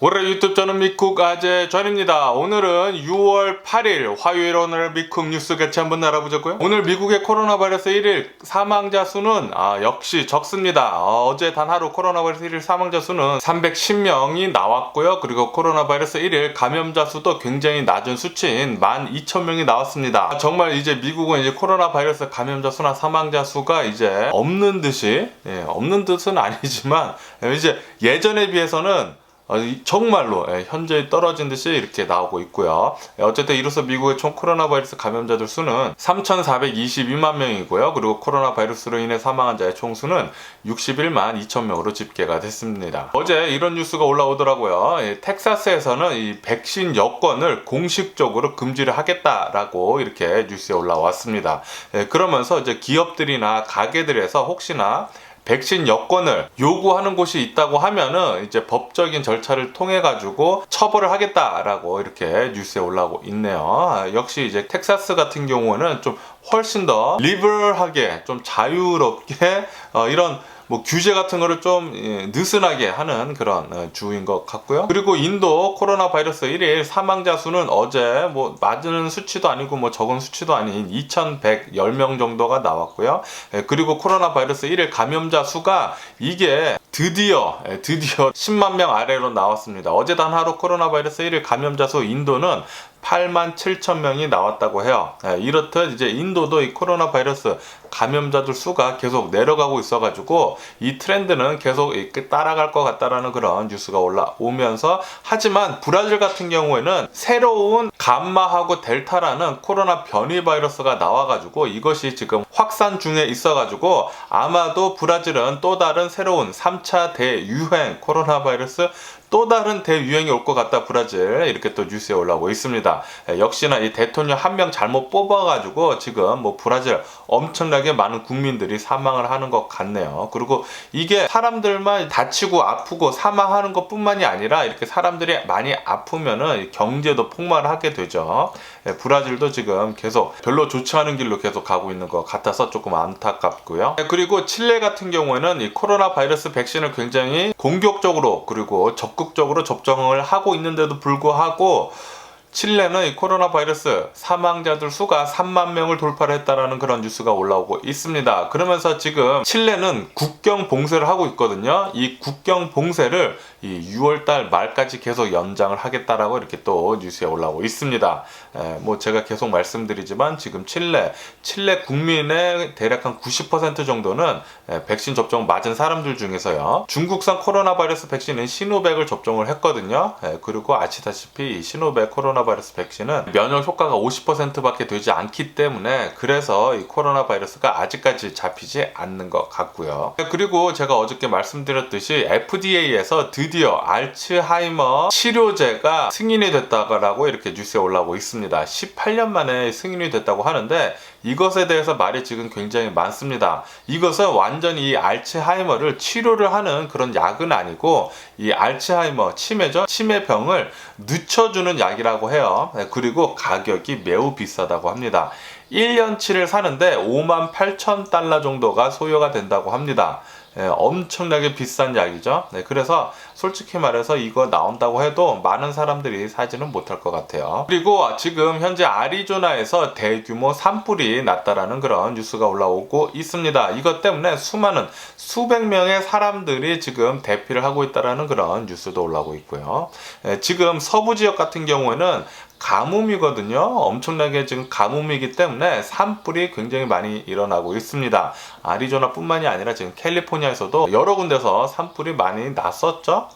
올해 유튜브 저는 미쿡 아재 전입니다. 오늘은 6월 8일 화요일 오늘 미쿡 뉴스 개최 한번 알아보자고요. 오늘 미국의 코로나 바이러스 1일 사망자 수는 역시 적습니다. 어제 단 하루 코로나 바이러스 1일 사망자 수는 310명이 나왔고요. 그리고 코로나 바이러스 1일 감염자 수도 굉장히 낮은 수치인 12,000명이 나왔습니다. 정말 이제 미국은 이제 코로나 바이러스 감염자 수나 사망자 수가 이제 없는 듯이, 없는 듯은 아니지만 이제 예전에 비해서는 정말로 현저히 떨어진 듯이 이렇게 나오고 있고요. 어쨌든 이로써 미국의 총 코로나 바이러스 감염자들 수는 3,422만 명이고요. 그리고 코로나 바이러스로 인해 사망한 자의 총수는 61만 2천 명으로 집계가 됐습니다. 어제 이런 뉴스가 올라오더라고요. 텍사스에서는 이 백신 여권을 공식적으로 금지를 하겠다라고 이렇게 뉴스에 올라왔습니다. 그러면서 이제 기업들이나 가게들에서 혹시나 백신 여권을 요구하는 곳이 있다고 하면은 이제 법적인 절차를 통해 가지고 처벌을 하겠다라고 이렇게 뉴스에 올라오고 있네요. 역시 이제 텍사스 같은 경우는 좀 훨씬 더 리버럴하게 좀 자유롭게 이런 규제 같은 거를 좀 느슨하게 하는 그런 주인 것 같고요. 그리고 인도 코로나 바이러스 1일 사망자 수는 어제 맞은 수치도 아니고 적은 수치도 아닌 2,110명 정도가 나왔고요. 그리고 코로나 바이러스 1일 감염자 수가 이게 드디어 10만 명 아래로 나왔습니다. 어제 단 하루 코로나 바이러스 1일 감염자 수 인도는 8만 7천 명이 나왔다고 해요. 이렇듯 이제 인도도 이 코로나 바이러스 감염자들 수가 계속 내려가고 있어가지고 이 트렌드는 계속 따라갈 것 같다라는 그런 뉴스가 올라오면서, 하지만 브라질 같은 경우에는 새로운 감마하고 델타라는 코로나 변이 바이러스가 나와가지고 이것이 지금 확산 중에 있어가지고 아마도 브라질은 또 다른 새로운 3차 대유행 코로나 바이러스 또 다른 대유행이 올 것 같다, 브라질. 이렇게 또 뉴스에 올라오고 있습니다. 역시나 이 대통령 한 명 잘못 뽑아가지고 지금 브라질 엄청나게 많은 국민들이 사망을 하는 것 같네요. 그리고 이게 사람들만 다치고 아프고 사망하는 것 뿐만이 아니라 이렇게 사람들이 많이 아프면은 경제도 폭발하게 되죠. 브라질도 지금 계속 별로 좋지 않은 길로 계속 가고 있는 것 같아서 조금 안타깝고요. 그리고 칠레 같은 경우에는 이 코로나 바이러스 백신을 굉장히 공격적으로 그리고 적극적으로 접종을 하고 있는데도 불구하고 칠레는 이 코로나 바이러스 사망자들 수가 3만 명을 돌파를 했다라는 그런 뉴스가 올라오고 있습니다. 그러면서 지금 칠레는 국경 봉쇄를 하고 있거든요. 이 국경 봉쇄를 이 6월달 말까지 계속 연장을 하겠다라고 이렇게 또 뉴스에 올라오고 있습니다. 제가 계속 말씀드리지만 지금 칠레 국민의 대략 한 90% 정도는 백신 접종 맞은 사람들 중에서요, 중국산 코로나 바이러스 백신인 시노백을 접종을 했거든요. 그리고 아시다시피 이 시노백 코로나 바이러스 백신은 면역 효과가 50%밖에 되지 않기 때문에 그래서 이 코로나 바이러스가 아직까지 잡히지 않는 것 같고요. 그리고 제가 어저께 말씀드렸듯이 FDA에서 드디어 알츠하이머 치료제가 승인이 됐다고 이렇게 뉴스에 올라오고 있습니다. 18년 만에 승인이 됐다고 하는데 이것에 대해서 말이 지금 굉장히 많습니다. 이것은 완전히 이 알츠하이머를 치료를 하는 그런 약은 아니고 이 알츠하이머 치매죠. 치매병을 늦춰주는 약이라고 해요. 그리고 가격이 매우 비싸다고 합니다. 1년치를 사는데 5만 8천 달러 정도가 소요가 된다고 합니다. 엄청나게 비싼 약이죠. 그래서 솔직히 말해서 이거 나온다고 해도 많은 사람들이 사지는 못할 것 같아요. 그리고 지금 현재 아리조나에서 대규모 산불이 났다라는 그런 뉴스가 올라오고 있습니다. 이것 때문에 수백 명의 사람들이 지금 대피를 하고 있다라는 그런 뉴스도 올라오고 있고요. 지금 서부 지역 같은 경우에는 가뭄이거든요. 엄청나게 지금 가뭄이기 때문에 산불이 굉장히 많이 일어나고 있습니다. 아리조나뿐만이 아니라 지금 캘리포니아에서도 여러 군데서 산불이 많이 났었죠.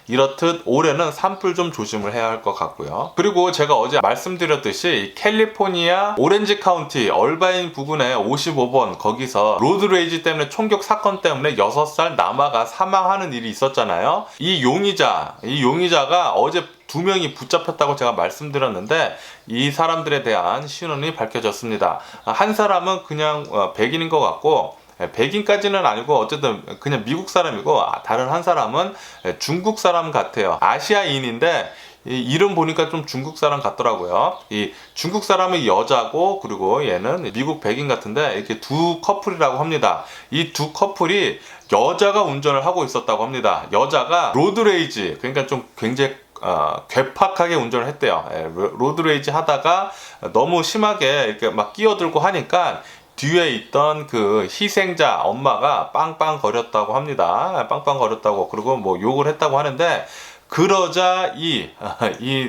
이렇듯 올해는 산불 좀 조심을 해야 할 것 같고요. 그리고 제가 어제 말씀드렸듯이 캘리포니아 오렌지 카운티 얼바인 부근의 55번 거기서 로드레이지 때문에 총격 사건 때문에 6살 남아가 사망하는 일이 있었잖아요. 이 용의자가 어제 2명이 붙잡혔다고 제가 말씀드렸는데 이 사람들에 대한 신원이 밝혀졌습니다. 한 사람은 그냥 백인인 것 같고, 백인까지는 아니고 어쨌든 그냥 미국 사람이고, 다른 한 사람은 중국 사람 같아요. 아시아인인데 이 이름 보니까 좀 중국 사람 같더라고요. 이 중국 사람은 여자고, 그리고 얘는 미국 백인 같은데 이렇게 두 커플이라고 합니다. 이 두 커플이 여자가 운전을 하고 있었다고 합니다. 여자가 로드레이지, 그러니까 좀 굉장히 괴팍하게 운전을 했대요. 로드레이지 하다가 너무 심하게 이렇게 막 끼어들고 하니까 뒤에 있던 그 희생자 엄마가 빵빵 거렸다고 합니다. 빵빵 거렸다고, 그리고 뭐 욕을 했다고 하는데, 그러자 이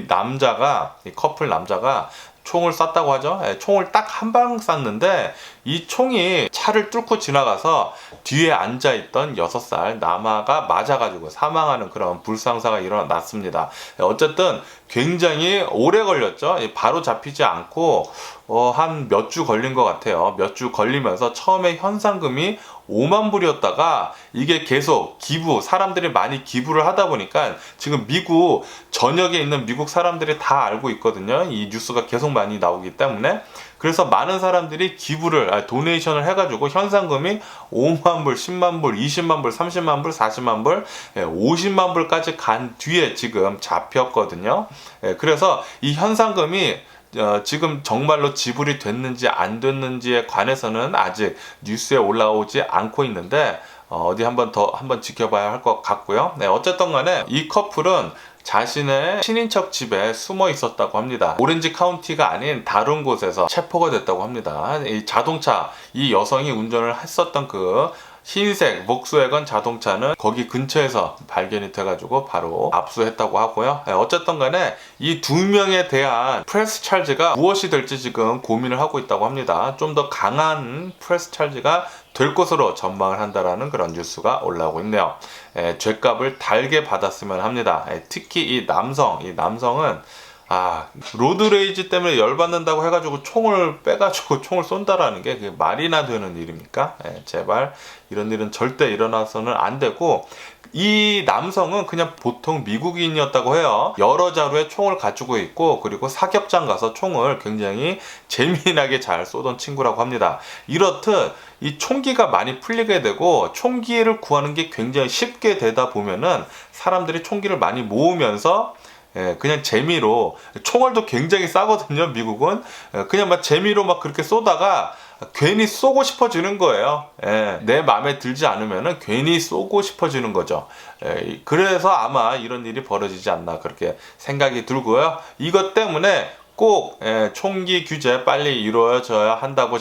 남자가, 이 커플 남자가 총을 쐈다고 하죠. 총을 딱 한 방 쐈는데 이 총이 차를 뚫고 지나가서 뒤에 앉아있던 6살 남아가 맞아가지고 사망하는 그런 불상사가 일어났습니다. 어쨌든 굉장히 오래 걸렸죠. 바로 잡히지 않고 한 몇 주 걸린 것 같아요. 몇 주 걸리면서 처음에 현상금이 5만 불이었다가 이게 계속 사람들이 많이 기부를 하다 보니까 지금 미국 전역에 있는 미국 사람들이 다 알고 있거든요. 이 뉴스가 계속 많이 나오기 때문에. 그래서 많은 사람들이 도네이션을 해가지고 현상금이 5만 불, 10만 불, 20만 불, 30만 불, 40만 불, 50만 불까지 간 뒤에 지금 잡혔거든요. 그래서 이 현상금이 지금 정말로 지불이 됐는지 안 됐는지에 관해서는 아직 뉴스에 올라오지 않고 있는데 어디 한번 지켜봐야 할 것 같고요. 어쨌든 간에 이 커플은 자신의 친인척 집에 숨어 있었다고 합니다. 오렌지 카운티가 아닌 다른 곳에서 체포가 됐다고 합니다. 이 여성이 운전을 했었던 그 흰색 volkswagen 자동차는 거기 근처에서 발견이 돼가지고 바로 압수했다고 하고요. 어쨌든 간에 이 두 명에 대한 프레스 찰지가 무엇이 될지 지금 고민을 하고 있다고 합니다. 좀 더 강한 프레스 찰지가 될 것으로 전망을 한다라는 그런 뉴스가 올라오고 있네요. 죗값을 달게 받았으면 합니다. 특히 이 남성은 로드레이지 때문에 열받는다고 해가지고 총을 빼가지고 총을 쏜다라는 게 그게 말이나 되는 일입니까? 제발 이런 일은 절대 일어나서는 안 되고, 이 남성은 그냥 보통 미국인이었다고 해요. 여러 자루의 총을 가지고 있고, 그리고 사격장 가서 총을 굉장히 재미나게 잘 쏘던 친구라고 합니다. 이렇듯 이 총기가 많이 풀리게 되고 총기를 구하는 게 굉장히 쉽게 되다 보면은 사람들이 총기를 많이 모으면서 그냥 재미로, 총알도 굉장히 싸거든요, 미국은. 그냥 막 재미로 막 그렇게 쏘다가 괜히 쏘고 싶어지는 거예요. 내 마음에 들지 않으면은 괜히 쏘고 싶어지는 거죠. 그래서 아마 이런 일이 벌어지지 않나 그렇게 생각이 들고요. 이것 때문에 꼭 총기 규제 빨리 이루어져야 한다고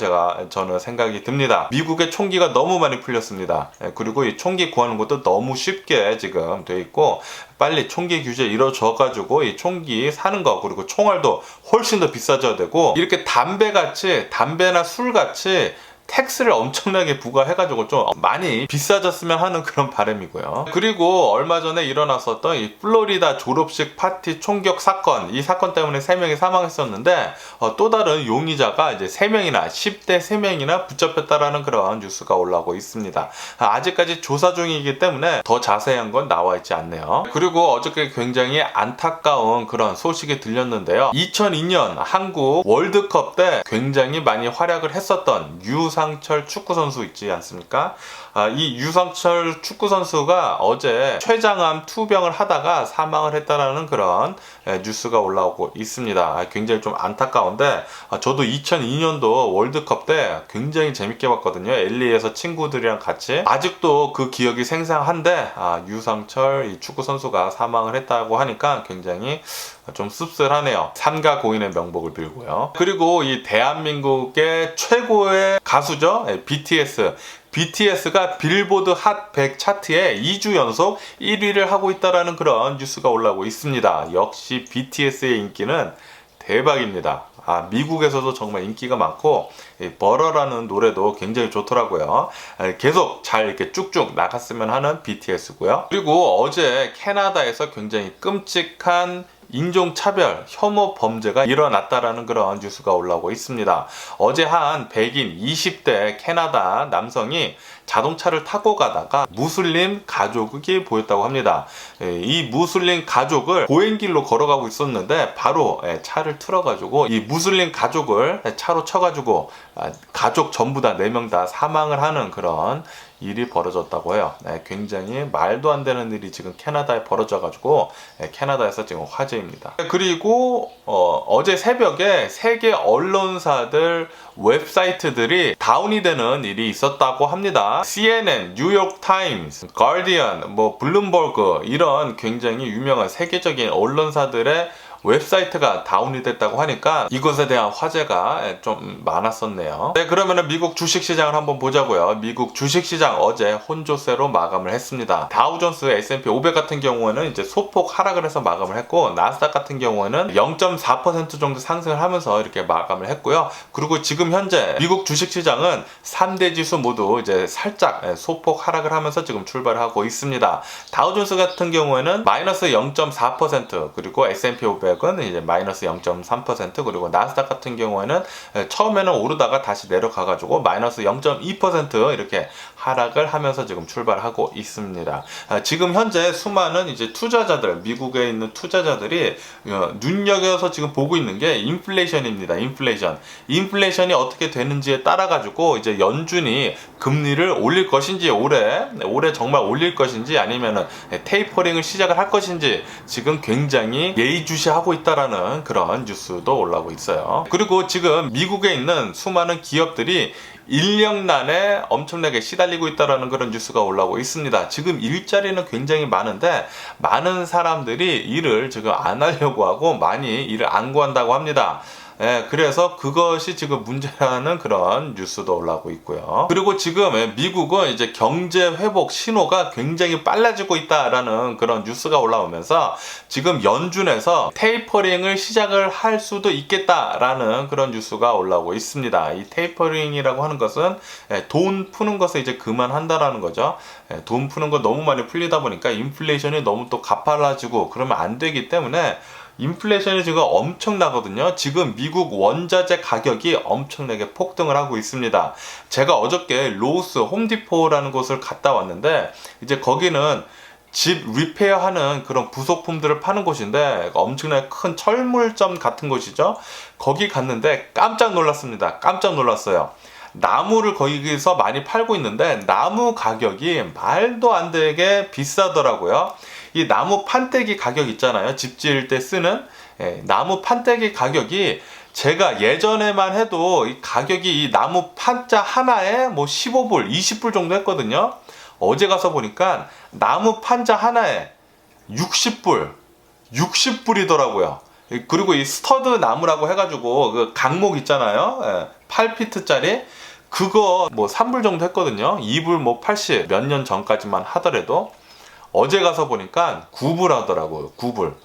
저는 생각이 듭니다. 미국의 총기가 너무 많이 풀렸습니다. 그리고 이 총기 구하는 것도 너무 쉽게 지금 돼 있고, 빨리 총기 규제 이루어져 가지고 이 총기 사는 거, 그리고 총알도 훨씬 더 비싸져야 되고, 이렇게 담배나 술같이 텍스를 엄청나게 부과해가지고 좀 많이 비싸졌으면 하는 그런 바람이고요. 그리고 얼마 전에 일어났었던 이 플로리다 졸업식 파티 총격 사건, 이 사건 때문에 3명이 사망했었는데 또 다른 용의자가 이제 10대 3명이나 붙잡혔다라는 그런 뉴스가 올라오고 있습니다. 아직까지 조사 중이기 때문에 더 자세한 건 나와 있지 않네요. 그리고 어저께 굉장히 안타까운 그런 소식이 들렸는데요. 2002년 한국 월드컵 때 굉장히 많이 활약을 했었던 유상철 축구선수 있지 않습니까? 이 유상철 축구선수가 어제 췌장암 투병을 하다가 사망을 했다라는 그런 뉴스가 올라오고 있습니다. 굉장히 좀 안타까운데, 저도 2002년도 월드컵 때 굉장히 재밌게 봤거든요. LA에서 친구들이랑 같이. 아직도 그 기억이 생생한데 유상철 이 축구선수가 사망을 했다고 하니까 굉장히 좀 씁쓸하네요. 삼가 고인의 명복을 빌고요. 그리고 이 대한민국의 최고의 가수죠, BTS가 빌보드 핫 100 차트에 2주 연속 1위를 하고 있다라는 그런 뉴스가 올라오고 있습니다. 역시 BTS의 인기는 대박입니다. 미국에서도 정말 인기가 많고, 버러라는 노래도 굉장히 좋더라고요. 계속 잘 이렇게 쭉쭉 나갔으면 하는 BTS고요. 그리고 어제 캐나다에서 굉장히 끔찍한 인종차별 혐오 범죄가 일어났다라는 그런 뉴스가 올라오고 있습니다. 어제 한 백인 20대 캐나다 남성이 자동차를 타고 가다가 무슬림 가족이 보였다고 합니다. 이 무슬림 가족을 보행길로 걸어가고 있었는데 바로 차를 틀어가지고 이 무슬림 가족을 차로 쳐가지고 가족 전부 다 4명 다 사망을 하는 그런 일이 벌어졌다고 해요. 굉장히 말도 안 되는 일이 지금 캐나다에 벌어져가지고 캐나다에서 지금 화제입니다. 그리고 어제 새벽에 세계 언론사들 웹사이트들이 다운이 되는 일이 있었다고 합니다. CNN, 뉴욕 타임스, 가디언, 블룸버그 이런 굉장히 유명한 세계적인 언론사들의 웹사이트가 다운이 됐다고 하니까 이것에 대한 화제가 좀 많았었네요. 네, 그러면은 미국 주식시장을 한번 보자고요. 미국 주식시장 어제 혼조세로 마감을 했습니다. 다우존스 S&P 500 같은 경우에는 이제 소폭 하락을 해서 마감을 했고, 나스닥 같은 경우에는 0.4% 정도 상승을 하면서 이렇게 마감을 했고요. 그리고 지금 현재 미국 주식시장은 3대 지수 모두 이제 살짝 소폭 하락을 하면서 지금 출발하고 있습니다. 다우존스 같은 경우에는 마이너스 0.4%, 그리고 S&P 500은 이제 마이너스 0.3%, 그리고 나스닥 같은 경우에는 처음에는 오르다가 다시 내려가가지고 마이너스 0.2% 이렇게 하락을 하면서 지금 출발하고 있습니다. 지금 현재 수많은 이제 투자자들, 미국에 있는 투자자들이 눈여겨서 지금 보고 있는 게 인플레이션입니다. 인플레이션이 어떻게 되는지에 따라 가지고 이제 연준이 금리를 올릴 것인지, 올해 정말 올릴 것인지, 아니면은 테이퍼링을 시작을 할 것인지 지금 굉장히 예의주시하고 있다라는 그런 뉴스도 올라오고 있어요. 그리고 지금 미국에 있는 수많은 기업들이 인력난에 엄청나게 시달리고 있다라는 그런 뉴스가 올라오고 있습니다. 지금 일자리는 굉장히 많은데 많은 사람들이 일을 지금 안 하려고 하고 많이 일을 안 구한다고 합니다. 그래서 그것이 지금 문제라는 그런 뉴스도 올라오고 있고요. 그리고 지금 미국은 이제 경제 회복 신호가 굉장히 빨라지고 있다라는 그런 뉴스가 올라오면서 지금 연준에서 테이퍼링을 시작을 할 수도 있겠다라는 그런 뉴스가 올라오고 있습니다. 이 테이퍼링이라고 하는 것은 돈 푸는 것을 이제 그만한다라는 거죠. 돈 푸는 거 너무 많이 풀리다 보니까 인플레이션이 너무 또 가팔라지고 그러면 안 되기 때문에 인플레이션이 지금 엄청나거든요. 지금 미국 원자재 가격이 엄청나게 폭등을 하고 있습니다. 제가 어저께 로스, 홈디포라는 곳을 갔다 왔는데 이제 거기는 집 리페어하는 그런 부속품들을 파는 곳인데 엄청나게 큰 철물점 같은 곳이죠. 거기 갔는데 깜짝 놀랐습니다. 깜짝 놀랐어요. 나무를 거기서 많이 팔고 있는데 나무 가격이 말도 안 되게 비싸더라고요. 이 나무 판때기 가격 있잖아요. 집 지을 때 쓰는 나무 판때기 가격이 제가 예전에만 해도 이 가격이 이 나무 판자 하나에 15불, 20불 정도 했거든요. 어제 가서 보니까 나무 판자 하나에 60불이더라고요. 그리고 이 스터드 나무라고 해가지고 그 강목 있잖아요. 8피트짜리 그거 3불 정도 했거든요. 2불 80, 몇 년 전까지만 하더라도 어제 가서 보니까 9불 하더라고요. 9불.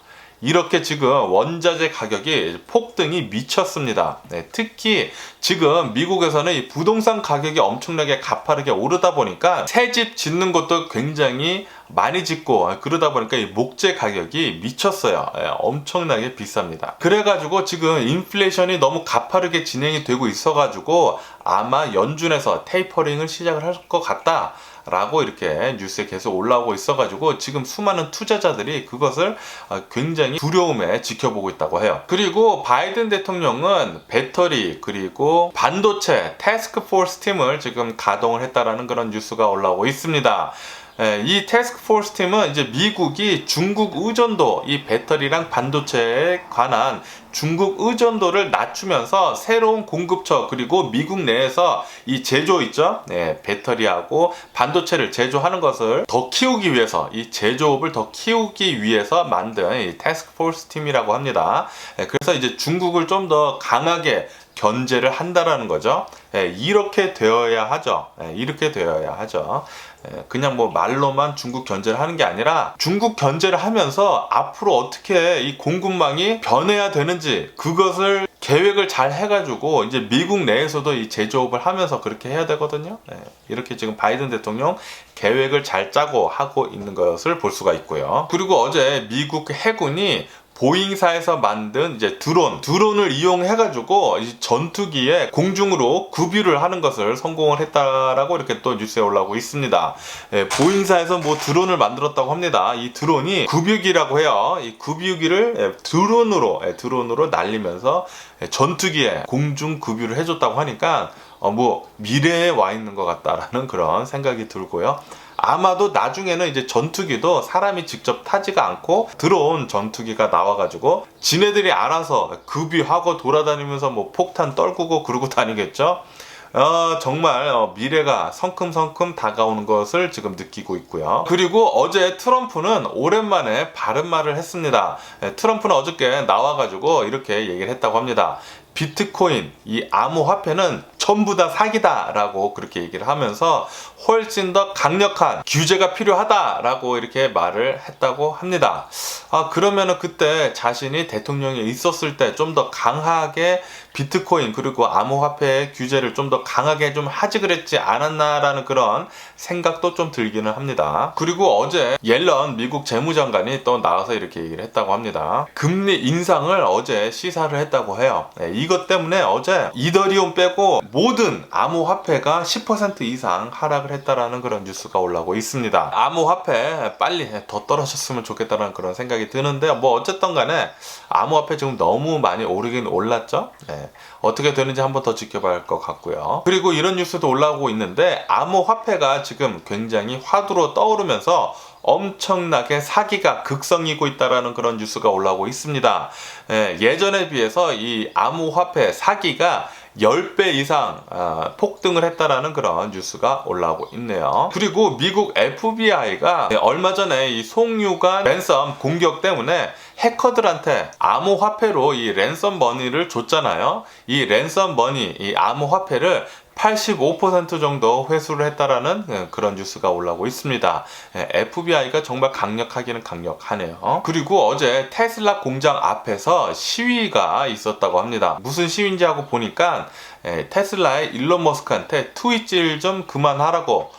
이렇게 지금 원자재 가격이 폭등이 미쳤습니다. 특히 지금 미국에서는 이 부동산 가격이 엄청나게 가파르게 오르다 보니까 새 집 짓는 것도 굉장히 많이 짓고 그러다 보니까 이 목재 가격이 미쳤어요. 엄청나게 비쌉니다. 그래가지고 지금 인플레이션이 너무 가파르게 진행이 되고 있어가지고 아마 연준에서 테이퍼링을 시작을 할 것 같다 라고 이렇게 뉴스에 계속 올라오고 있어가지고 지금 수많은 투자자들이 그것을 굉장히 두려움에 지켜보고 있다고 해요. 그리고 바이든 대통령은 배터리 그리고 반도체 태스크포스 팀을 지금 가동을 했다라는 그런 뉴스가 올라오고 있습니다. 이 태스크포스 팀은 이제 미국이 중국 의존도, 이 배터리랑 반도체에 관한 중국 의존도를 낮추면서 새로운 공급처 그리고 미국 내에서 이 제조 있죠? 배터리하고 반도체를 제조하는 것을 더 키우기 위해서, 이 제조업을 더 키우기 위해서 만든 이 태스크포스 팀이라고 합니다. 그래서 이제 중국을 좀 더 강하게 견제를 한다라는 거죠. 이렇게 되어야 하죠. 이렇게 되어야 하죠. 그냥 말로만 중국 견제를 하는 게 아니라 중국 견제를 하면서 앞으로 어떻게 이 공급망이 변해야 되는지 그것을 계획을 잘 해가지고 이제 미국 내에서도 이 제조업을 하면서 그렇게 해야 되거든요. 이렇게 지금 바이든 대통령 계획을 잘 짜고 하고 있는 것을 볼 수가 있고요. 그리고 어제 미국 해군이 보잉사에서 만든 이제 드론을 이용해가지고 이 전투기에 공중으로 급유를 하는 것을 성공을 했다라고 이렇게 또 뉴스에 올라오고 있습니다. 보잉사에서 뭐 드론을 만들었다고 합니다. 이 드론이 급유기라고 해요. 이 급유기를 드론으로 날리면서 전투기에 공중 급유를 해줬다고 하니까 뭐 미래에 와 있는 것 같다라는 그런 생각이 들고요. 아마도 나중에는 이제 전투기도 사람이 직접 타지가 않고 드론 전투기가 나와가지고 지네들이 알아서 급유하고 돌아다니면서 뭐 폭탄 떨구고 그러고 다니겠죠. 정말 미래가 성큼성큼 다가오는 것을 지금 느끼고 있고요. 그리고 어제 트럼프는 오랜만에 바른 말을 했습니다. 트럼프는 어저께 나와가지고 이렇게 얘기를 했다고 합니다. 비트코인, 이 암호화폐는 전부 다 사기다 라고 그렇게 얘기를 하면서 훨씬 더 강력한 규제가 필요하다 라고 이렇게 말을 했다고 합니다. 그러면은 그때 자신이 대통령에 있었을 때 좀 더 강하게 비트코인 그리고 암호화폐 규제를 좀 더 강하게 좀 하지 그랬지 않았나라는 그런 생각도 좀 들기는 합니다. 그리고 어제 옐런 미국 재무장관이 또 나와서 이렇게 얘기를 했다고 합니다. 금리 인상을 어제 시사를 했다고 해요. 이것 때문에 어제 이더리움 빼고 모든 암호화폐가 10% 이상 하락을 했다라는 그런 뉴스가 올라오고 있습니다. 암호화폐 빨리 더 떨어졌으면 좋겠다는 그런 생각이 드는데 뭐 어쨌든 간에 암호화폐 지금 너무 많이 오르긴 올랐죠. 어떻게 되는지 한번 더 지켜봐야 할 것 같고요. 그리고 이런 뉴스도 올라오고 있는데 암호화폐가 지금 굉장히 화두로 떠오르면서 엄청나게 사기가 극성이고 있다라는 그런 뉴스가 올라오고 있습니다. 예전에 비해서 이 암호화폐 사기가 10배 이상 폭등을 했다라는 그런 뉴스가 올라오고 있네요. 그리고 미국 FBI가 얼마 전에 이 송유관 랜섬 공격 때문에 해커들한테 암호화폐로 이 랜섬 머니를 줬잖아요. 이 랜섬 머니, 이 암호화폐를 85% 정도 회수를 했다라는 그런 뉴스가 올라오고 있습니다. FBI가 정말 강력하기는 강력하네요. 그리고 어제 테슬라 공장 앞에서 시위가 있었다고 합니다. 무슨 시위인지 하고 보니까 테슬라의 일론 머스크한테 트윗질 좀 그만하라고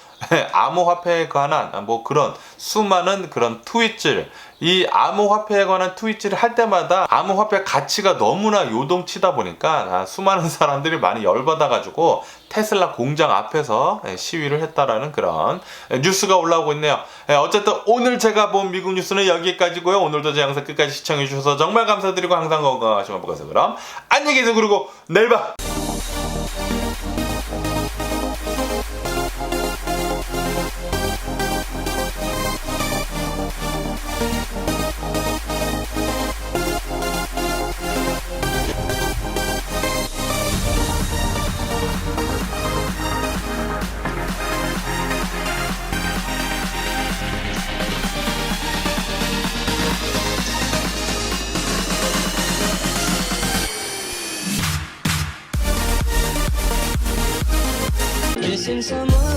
암호화폐에 관한 뭐 그런 수많은 그런 트윗질, 이 암호화폐에 관한 트윗질을 할 때마다 암호화폐 가치가 너무나 요동치다 보니까 수많은 사람들이 많이 열받아가지고 테슬라 공장 앞에서 시위를 했다라는 그런 뉴스가 올라오고 있네요. 어쨌든 오늘 제가 본 미국 뉴스는 여기까지고요. 오늘도 제 영상 끝까지 시청해주셔서 정말 감사드리고 항상 건강하시면 보겠습니다. 그럼 안녕히 계세요. 그리고 내일 봐. Missing someone